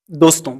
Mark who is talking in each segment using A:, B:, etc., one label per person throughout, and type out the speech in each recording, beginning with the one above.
A: दोस्तों,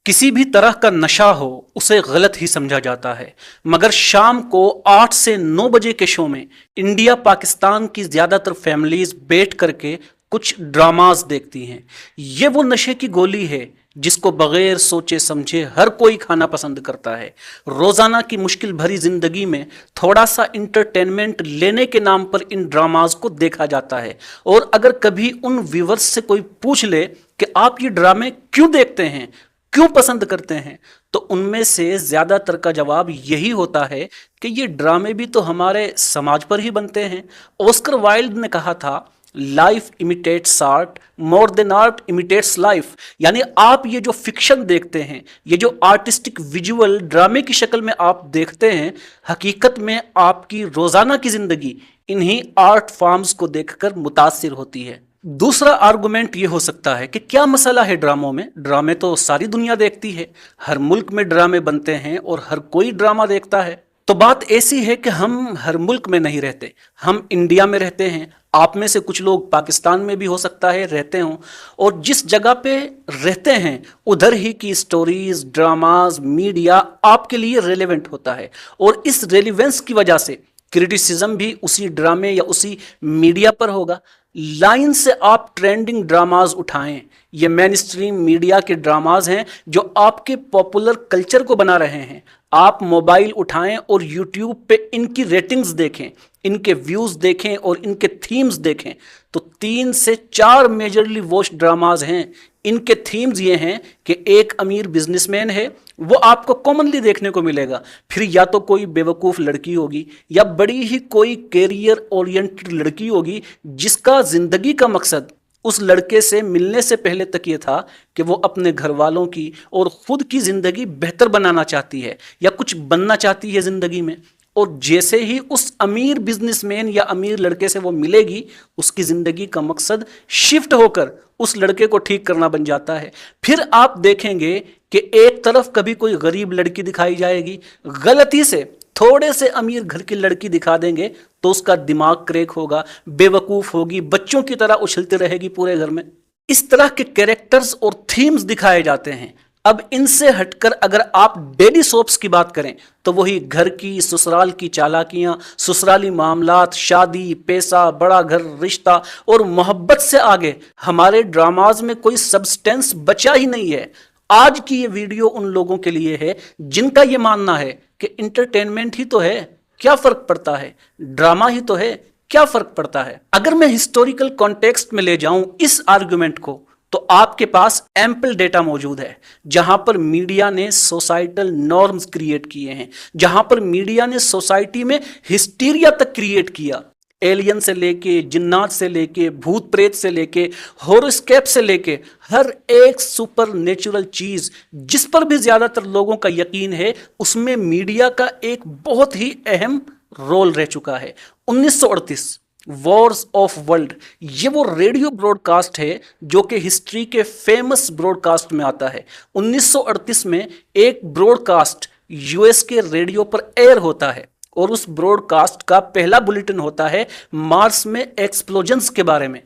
A: किसी भी तरह का नशा हो उसे गलत ही समझा जाता है। मगर शाम को 8 से 9 बजे के शो में इंडिया पाकिस्तान की ज्यादातर फैमिलीज बैठ करके कुछ ड्रामास देखती हैं। ये वो नशे की गोली है जिसको बगैर सोचे समझे हर कोई खाना पसंद करता है। रोजाना की मुश्किल भरी जिंदगी में थोड़ा सा इंटरटेनमेंट लेने के नाम पर इन ड्रामास को देखा जाता है। और अगर कभी उन व्यूवर्स से कोई पूछ ले कि आप ये ड्रामे क्यों देखते हैं, क्यों पसंद करते हैं, तो उनमें से ज्यादातर का जवाब यही होता है कि ये ड्रामे भी तो हमारे समाज पर ही बनते हैं। ऑस्कर वाइल्ड ने कहा था, life imitates art more than art imitates life. यानी आप ये जो फिक्शन देखते हैं, ये जो आर्टिस्टिक विजुअल ड्रामे की शक्ल में आप देखते हैं, हकीकत में आपकी रोजाना की जिंदगी इन्हीं आर्ट फॉर्म्स को देखकर मुतासिर होती है। दूसरा आर्गुमेंट ये हो सकता है कि क्या मसला है ड्रामों में। ड्रामे तो सारी दुनिया देखती है, हर मुल्क में ड्रामे बनते हैं और हर कोई ड्रामा देखता है। तो बात ऐसी है कि हम हर मुल्क में नहीं रहते, हम इंडिया में रहते हैं। आप में से कुछ लोग पाकिस्तान में भी हो सकता है रहते हों, और जिस जगह पे रहते हैं उधर ही की स्टोरीज, ड्रामाज, मीडिया आपके लिए रेलेवेंट होता है। और इस रेलिवेंस की वजह से क्रिटिसिज्म भी उसी ड्रामे या उसी मीडिया पर होगा। लाइन से आप ट्रेंडिंग ड्रामाज उठाएं, ये मेन स्ट्रीम मीडिया के ड्रामाज हैं जो आपके पॉपुलर कल्चर को बना रहे हैं। आप मोबाइल उठाएं और यूट्यूब पे इनकी रेटिंग्स देखें, इनके व्यूज देखें और इनके थीम्स देखें, तो 3 से 4 मेजरली वॉच ड्रामाज हैं। इनके थीम्स ये हैं कि एक अमीर बिजनेसमैन है, वो आपको कॉमनली देखने को मिलेगा। फिर या तो कोई बेवकूफ़ लड़की होगी या बड़ी ही कोई कैरियर ओरिएंटेड लड़की होगी जिसका जिंदगी का मकसद उस लड़के से मिलने से पहले तक ये था कि वो अपने घर वालों की और खुद की जिंदगी बेहतर बनाना चाहती है या कुछ बनना चाहती है जिंदगी में। और जैसे ही उस अमीर बिजनेसमैन या अमीर लड़के से वो मिलेगी, उसकी जिंदगी का मकसद शिफ्ट होकर उस लड़के को ठीक करना बन जाता है। फिर आप देखेंगे कि एक तरफ कभी कोई गरीब लड़की दिखाई जाएगी, गलती से थोड़े से अमीर घर की लड़की दिखा देंगे तो उसका दिमाग क्रैक होगा, बेवकूफ होगी, बच्चों की तरह उछलती रहेगी पूरे घर में। इस तरह के कैरेक्टर्स और थीम्स दिखाए जाते हैं। अब इनसे हटकर अगर आप डेली सोप्स की बात करें तो वही घर की, ससुराल की चालाकियां, ससुराली मामलात, शादी, पैसा, बड़ा घर, रिश्ता और मोहब्बत से आगे हमारे ड्रामाज में कोई सब्सटेंस बचा ही नहीं है। आज की ये वीडियो उन लोगों के लिए है जिनका ये मानना है कि इंटरटेनमेंट ही तो है, क्या फर्क पड़ता है, ड्रामा ही तो है, क्या फर्क पड़ता है। अगर मैं हिस्टोरिकल कॉन्टेक्स्ट में ले जाऊं इस आर्गुमेंट को, तो आपके पास एम्पल डेटा मौजूद है जहां पर मीडिया ने सोसाइटल नॉर्म्स क्रिएट किए हैं, जहां पर मीडिया ने सोसाइटी में हिस्टीरिया तक क्रिएट किया। एलियन से लेके, जिन्नात से लेके, भूत प्रेत से लेके, हॉरोस्कोप से लेके, हर एक सुपर नेचुरल चीज जिस पर भी ज्यादातर लोगों का यकीन है, उसमें मीडिया का एक बहुत ही अहम रोल रह चुका है। 1938 वॉर्स ऑफ वर्ल्ड, ये वो रेडियो ब्रॉडकास्ट है जो कि हिस्ट्री के फेमस ब्रॉडकास्ट में आता है। 1938 में एक ब्रॉडकास्ट यूएस के रेडियो पर एयर होता है और उस ब्रॉडकास्ट का पहला बुलेटिन होता है मार्स में एक्सप्लोजन्स के बारे में।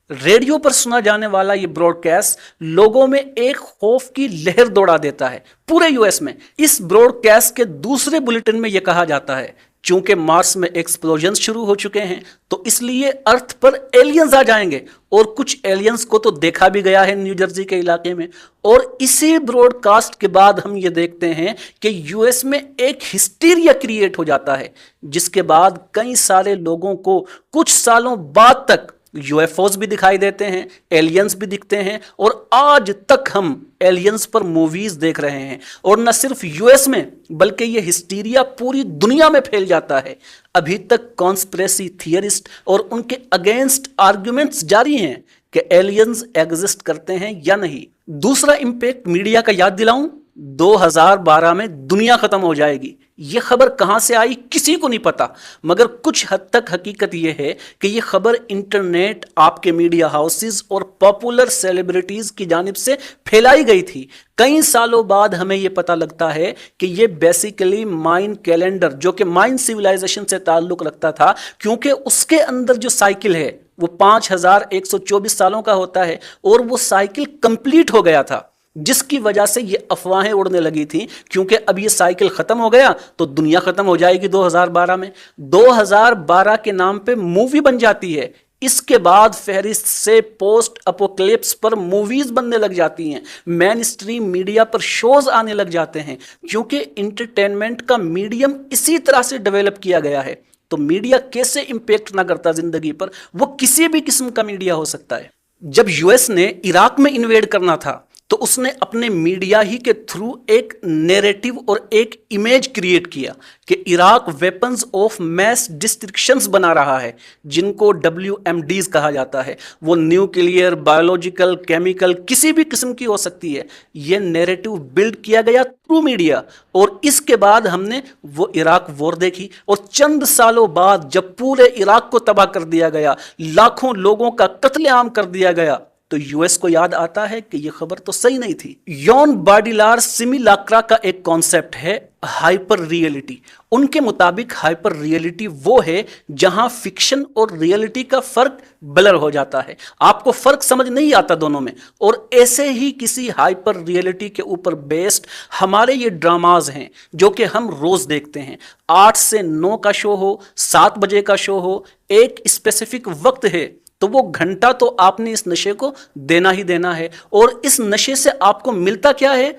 A: रेडियो पर सुना जाने वाला ये ब्रॉडकास्ट लोगों में एक खौफ की लहर दौड़ा देता है पूरे यूएस में। इस ब्रॉडकास्ट के दूसरे बुलेटिन में यह कहा जाता है, चूंकि मार्स में एक्सप्लोजन शुरू हो चुके हैं तो इसलिए अर्थ पर एलियंस आ जाएंगे, और कुछ एलियंस को तो देखा भी गया है न्यू जर्सी के इलाके में। और इसी ब्रॉडकास्ट के बाद हम ये देखते हैं कि यूएस में एक हिस्टीरिया क्रिएट हो जाता है, जिसके बाद कई सारे लोगों को कुछ सालों बाद तक यूएफओज भी दिखाई देते हैं, एलियंस भी दिखते हैं, और आज तक हम एलियंस पर मूवीज देख रहे हैं। और न सिर्फ यूएस में बल्कि ये हिस्टीरिया पूरी दुनिया में फैल जाता है। अभी तक कॉन्स्पिरेसी थियरिस्ट और उनके अगेंस्ट आर्गुमेंट्स जारी हैं कि एलियंस एग्जिस्ट करते हैं या नहीं। दूसरा इंपैक्ट मीडिया का याद दिलाऊं, 2012 में दुनिया खत्म हो जाएगी। ये खबर कहां से आई किसी को नहीं पता, मगर कुछ हद तक हकीकत यह है कि ये खबर इंटरनेट, आपके मीडिया हाउसेस और पॉपुलर सेलिब्रिटीज की जानिब से फैलाई गई थी। कई सालों बाद हमें यह पता लगता है कि ये बेसिकली माइन कैलेंडर, जो कि माइन सिविलाइजेशन से ताल्लुक रखता था, क्योंकि उसके अंदर जो साइकिल है वो 5124 सालों का होता है और वो साइकिल कंप्लीट हो गया था جس کی وجہ سے یہ افواہیں اڑنے لگی تھیں کیونکہ اب یہ سائیکل ختم ہو گیا تو دنیا ختم ہو جائے گی 2012 میں. 2012 کے نام پہ مووی بن جاتی ہے. اس کے بعد فہرست سے پوسٹ اپوکلپس پر موویز بننے لگ جاتی ہیں, مین اسٹریم میڈیا پر شوز آنے لگ جاتے ہیں, کیونکہ انٹرٹینمنٹ کا میڈیم اسی طرح سے ڈیولپ کیا گیا ہے. تو میڈیا کیسے امپیکٹ نہ کرتا زندگی پر؟ وہ کسی بھی قسم کا میڈیا ہو سکتا ہے. جب یو ایس نے عراق میں انویڈ کرنا تھا تو اس نے اپنے میڈیا ہی کے تھرو ایک نیریٹو اور ایک امیج کریٹ کیا کہ عراق ویپنز آف میس ڈسٹرکشنز بنا رہا ہے, جن کو WMDs کہا جاتا ہے. وہ نیوکلیئر, بایولوجیکل, کیمیکل, کسی بھی قسم کی ہو سکتی ہے. یہ نیریٹو بلڈ کیا گیا تھرو میڈیا, اور اس کے بعد ہم نے وہ عراق وار دیکھی, اور چند سالوں بعد جب پورے عراق کو تباہ کر دیا گیا, لاکھوں لوگوں کا قتل عام کر دیا گیا, تو یو ایس کو یاد آتا ہے کہ یہ خبر تو صحیح نہیں تھی. یون باڈیلار سیمیلاکرا کا ایک کانسیپٹ ہے ہائپر ریئلٹی. ان کے مطابق ہائپر ریئلٹی وہ ہے جہاں فکشن اور ریئلٹی کا فرق بلر ہو جاتا ہے, آپ کو فرق سمجھ نہیں آتا دونوں میں. اور ایسے ہی کسی ہائپر ریئلٹی کے اوپر بیسڈ ہمارے یہ ڈراماز ہیں جو کہ ہم روز دیکھتے ہیں. 8 سے 9 کا شو ہو, 7 بجے کا شو ہو, ایک اسپیسیفک وقت ہے, تو وہ گھنٹہ تو آپ نے اس نشے کو دینا ہی دینا ہے. اور اس نشے سے آپ کو ملتا کیا ہے؟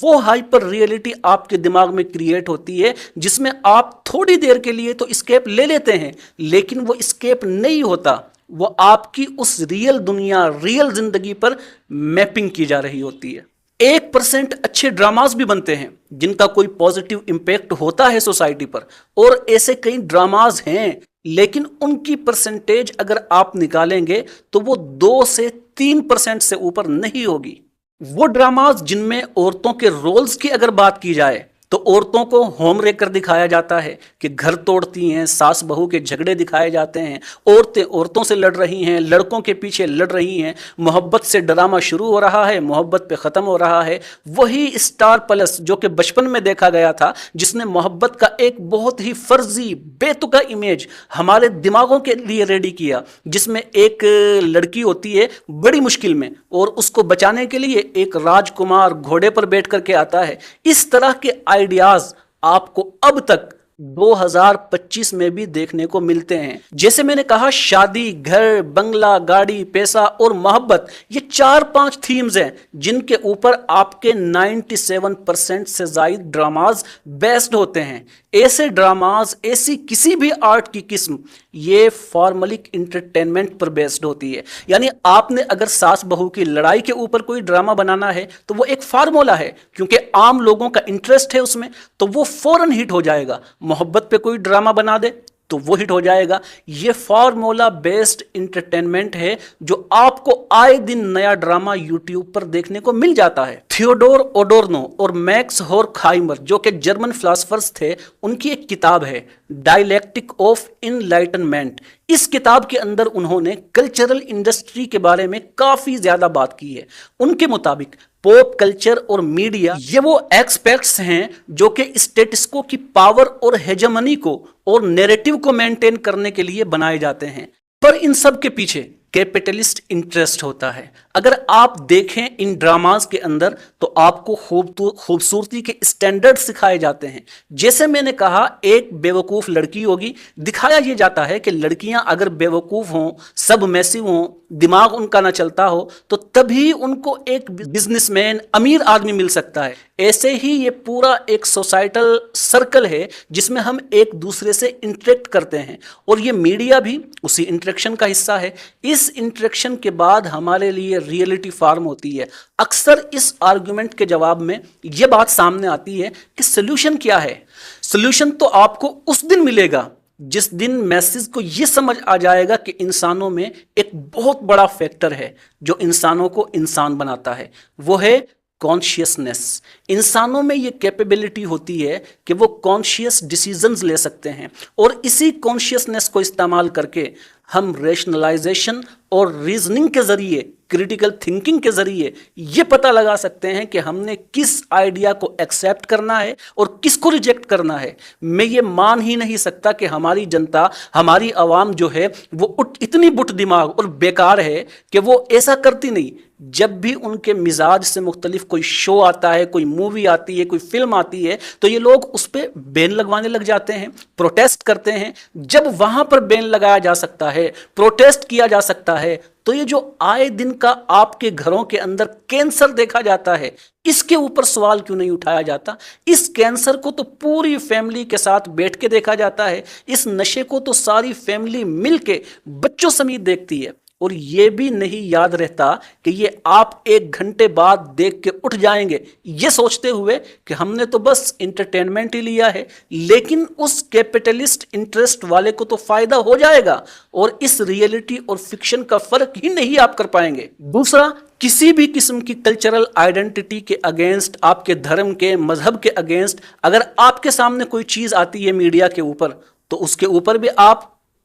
A: وہ ہائپر ریئلٹی آپ کے دماغ میں کریٹ ہوتی ہے جس میں آپ تھوڑی دیر کے لیے تو اسکیپ لے لیتے ہیں, لیکن وہ اسکیپ نہیں ہوتا, وہ آپ کی اس ریئل دنیا, ریئل زندگی پر میپنگ کی جا رہی ہوتی ہے. 1% اچھے ڈراماز بھی بنتے ہیں جن کا کوئی پازیٹیو امپیکٹ ہوتا ہے سوسائٹی پر, اور ایسے کئی ڈراماز ہیں لیکن ان کی پرسنٹیج اگر آپ نکالیں گے تو وہ 2 سے 3% سے اوپر نہیں ہوگی. وہ ڈراماز جن میں عورتوں کے رولز کی اگر بات کی جائے تو عورتوں کو ہوم ریکر دکھایا جاتا ہے کہ گھر توڑتی ہیں, ساس بہو کے جھگڑے دکھائے جاتے ہیں, عورتیں عورتوں سے لڑ رہی ہیں, لڑکوں کے پیچھے لڑ رہی ہیں, محبت سے ڈرامہ شروع ہو رہا ہے, محبت پہ ختم ہو رہا ہے. وہی اسٹار پلس جو کہ بچپن میں دیکھا گیا تھا, جس نے محبت کا ایک بہت ہی فرضی بے تکا امیج ہمارے دماغوں کے لیے ریڈی کیا, جس میں ایک لڑکی ہوتی ہے بڑی مشکل میں اور اس کو بچانے کے لیے ایک راجکمار گھوڑے پر بیٹھ کر کے آتا ہے. اس طرح کے آئیڈیاز آپ کو اب تک 2025 میں بھی دیکھنے کو ملتے ہیں. جیسے میں نے کہا, شادی, گھر, بنگلہ, گاڑی, پیسہ اور محبت, یہ 4-5 تھیمز ہیں جن کے اوپر آپ کے 97% سے زائد ڈراماز بیسڈ ہوتے ہیں. ایسے ڈراماز, ایسی کسی بھی آرٹ کی قسم, یہ فارملک انٹرٹینمنٹ پر بیسڈ ہوتی ہے. یعنی آپ نے اگر ساس بہو کی لڑائی کے اوپر کوئی ڈرامہ بنانا ہے تو وہ ایک فارمولا ہے, کیونکہ عام لوگوں کا انٹرسٹ ہے اس میں, تو وہ فوراً ہٹ ہو جائے گا. محبت پہ کوئی ڈرامہ بنا دے تو وہ ہٹ ہو جائے گا. یہ فارمولا بیسڈ انٹرٹینمنٹ ہے جو آپ کو آئے دن نیا ڈرامہ یوٹیوب پر دیکھنے کو مل جاتا ہے. تھیوڈور اوڈورنو اور میکس ہورکھائمر جو کہ جرمن فلاسفرز تھے, ان کی ایک کتاب ہے ڈائلیکٹک آف انلائٹنمنٹ. اس کتاب کے اندر انہوں نے کلچرل انڈسٹری کے بارے میں کافی زیادہ بات کی ہے. ان کے مطابق پاپ کلچر اور میڈیا یہ وہ ایکسپیکٹس ہیں جو کہ اسٹیٹس کو کی پاور اور ہیجمنی کو اور نیریٹو کو مینٹین کرنے کے لیے بنائے جاتے ہیں. پر ان سب کے پیچھے کیپٹلسٹ انٹرسٹ ہوتا ہے. اگر آپ دیکھیں ان ڈراماز کے اندر تو آپ کو خوبصورتی کے اسٹینڈرڈ سکھائے جاتے ہیں. جیسے میں نے کہا, ایک بیوقوف لڑکی ہوگی, دکھایا یہ جاتا ہے کہ لڑکیاں اگر بیوقوف ہوں, سب میسو ہوں, دماغ ان کا نہ چلتا ہو, تو تبھی ان کو ایک بزنس مین, امیر آدمی مل سکتا ہے. ایسے ہی یہ پورا ایک سوسائٹل سرکل ہے جس میں ہم ایک دوسرے سے انٹریکٹ کرتے ہیں, اور یہ میڈیا بھی اسی انٹریکشن کا حصہ ہے. اس انٹریکشن کے بعد ہمارے لیے ریئلٹی فارم ہوتی ہے. اکثر اس آرگومنٹ کے جواب میں یہ بات سامنے آتی ہے کہ سلوشن کیا ہے. سلوشن تو آپ کو اس دن ملے گا جس دن میسز کو یہ سمجھ آ جائے گا کہ انسانوں میں ایک بہت بڑا فیکٹر ہے جو انسانوں کو انسان بناتا ہے, وہ ہے کانشیسنس. انسانوں میں یہ کیپیبلٹی ہوتی ہے کہ وہ کانشیس ڈیسیزنز لے سکتے ہیں, اور اسی کانشیسنس کو استعمال کر کے ہم ریشنلائزیشن اور ریزننگ کے ذریعے क्रिटिकल थिंकिंग के जरिए ये पता लगा सकते हैं कि हमने किस आइडिया को एक्सेप्ट करना है और किसको रिजेक्ट करना है। मैं ये मान ही नहीं सकता कि हमारी जनता, हमारी आवाम जो है वो इतनी बुट दिमाग और बेकार है कि वो ऐसा करती नहीं। जब भी उनके मिजाज से मुख्तलिफ कोई शो आता है, कोई मूवी आती है, कोई फिल्म आती है, तो ये लोग उस पर बैन लगवाने लग जाते हैं, प्रोटेस्ट करते हैं। जब वहां पर बैन लगाया जा सकता है, प्रोटेस्ट किया जा सकता है, तो ये जो आए दिन का आपके घरों के अंदर कैंसर देखा जाता है, इसके ऊपर सवाल क्यों नहीं उठाया जाता? इस कैंसर को तो पूरी फैमिली के साथ बैठ के देखा जाता है, इस नशे को तो सारी फैमिली मिलके बच्चों समेत देखती है, और ये भी नहीं याद रहता कि ये आप 1 घंटे बाद देख के उठ जाएंगे, ये सोचते हुए कि हमने तो बस इंटरटेनमेंट ही लिया है। लेकिन उस कैपिटलिस्ट इंटरेस्ट वाले को तो फायदा हो जाएगा, और इस रियलिटी और फिक्शन का फर्क ही नहीं आप कर पाएंगे। दूसरा, किसी भी किस्म की कल्चरल आइडेंटिटी के अगेंस्ट, आपके धर्म के, मजहब के अगेंस्ट अगर आपके सामने कोई चीज आती है मीडिया के ऊपर, तो उसके ऊपर भी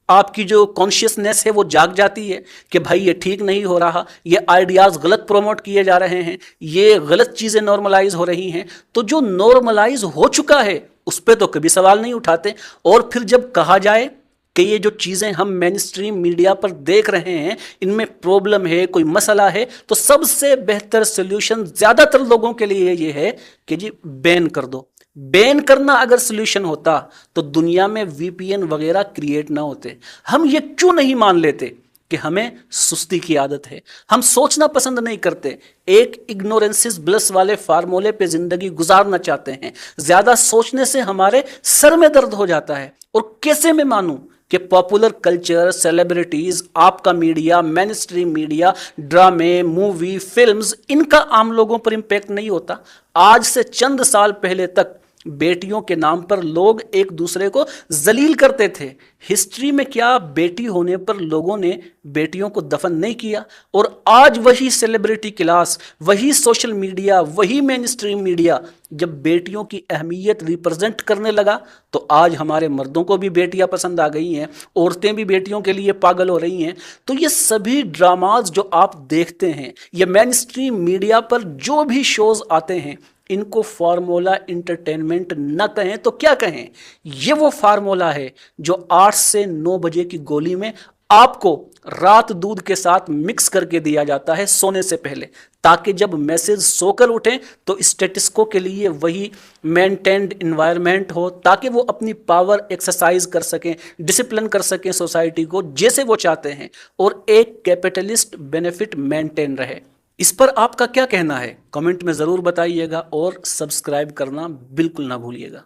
A: आपकी जो कॉन्शियसनेस है वो जाग जाती है कि भाई ये ठीक नहीं हो रहा, ये आइडियाज़ गलत प्रमोट किए जा रहे हैं, ये गलत चीज़ें नॉर्मलाइज हो रही हैं। तो जो नॉर्मलाइज हो चुका है उस पर तो कभी सवाल नहीं उठाते, और फिर जब कहा जाए कि ये जो चीज़ें हम मेन स्ट्रीम मीडिया पर देख रहे हैं इनमें प्रॉब्लम है, कोई मसला है, तो सबसे बेहतर सोल्यूशन ज़्यादातर लोगों के लिए ये है कि जी बैन कर दो। बैन करना अगर सोल्यूशन होता तो दुनिया में वीपीएन वगैरह क्रिएट ना होते। हम ये क्यों नहीं मान लेते कि हमें सुस्ती की आदत है, हम सोचना पसंद नहीं करते, एक इग्नोरेंसिस ब्लस वाले फार्मूले पे जिंदगी गुजारना चाहते हैं। ज्यादा सोचने से हमारे सर में दर्द हो जाता है। और कैसे मैं मानूं कि पॉपुलर कल्चर, सेलिब्रिटीज, आपका मीडिया, मेन स्ट्रीम मीडिया, ड्रामे, मूवी, फिल्म्स, इनका आम लोगों पर इम्पैक्ट नहीं होता? आज से चंद साल पहले तक बेटियों के नाम पर लोग एक दूसरे को जलील करते थे। हिस्ट्री में क्या बेटी होने पर लोगों ने बेटियों को दफन नहीं किया? और आज वही सेलिब्रिटी क्लास, वही सोशल मीडिया, वही मेन स्ट्रीम मीडिया जब बेटियों की अहमियत रिप्रेजेंट करने लगा, तो आज हमारे मर्दों को भी बेटियां पसंद आ गई हैं, औरतें भी बेटियों के लिए पागल हो रही हैं। तो ये सभी ड्रामाज जो आप देखते हैं, ये मेन स्ट्रीम मीडिया पर जो भी शोज आते हैं, इनको फार्मूला इंटरटेनमेंट न कहें तो क्या कहें? ये वो फार्मूला है जो 8 से 9 बजे की गोली में आपको रात दूध के साथ मिक्स करके दिया जाता है सोने से पहले, ताकि जब मैसेज सोकर उठें तो स्टेटिस्को के लिए वही मेंटेन्ड इन्वायरमेंट हो, ताकि वो अपनी पावर एक्सरसाइज कर सकें, डिसिप्लिन कर सकें सोसाइटी को जैसे वो चाहते हैं, और एक कैपिटलिस्ट बेनिफिट मेंटेन रहे। इस पर आपका क्या कहना है? कमेंट में ज़रूर बताइएगा, और सब्सक्राइब करना बिल्कुल ना भूलिएगा।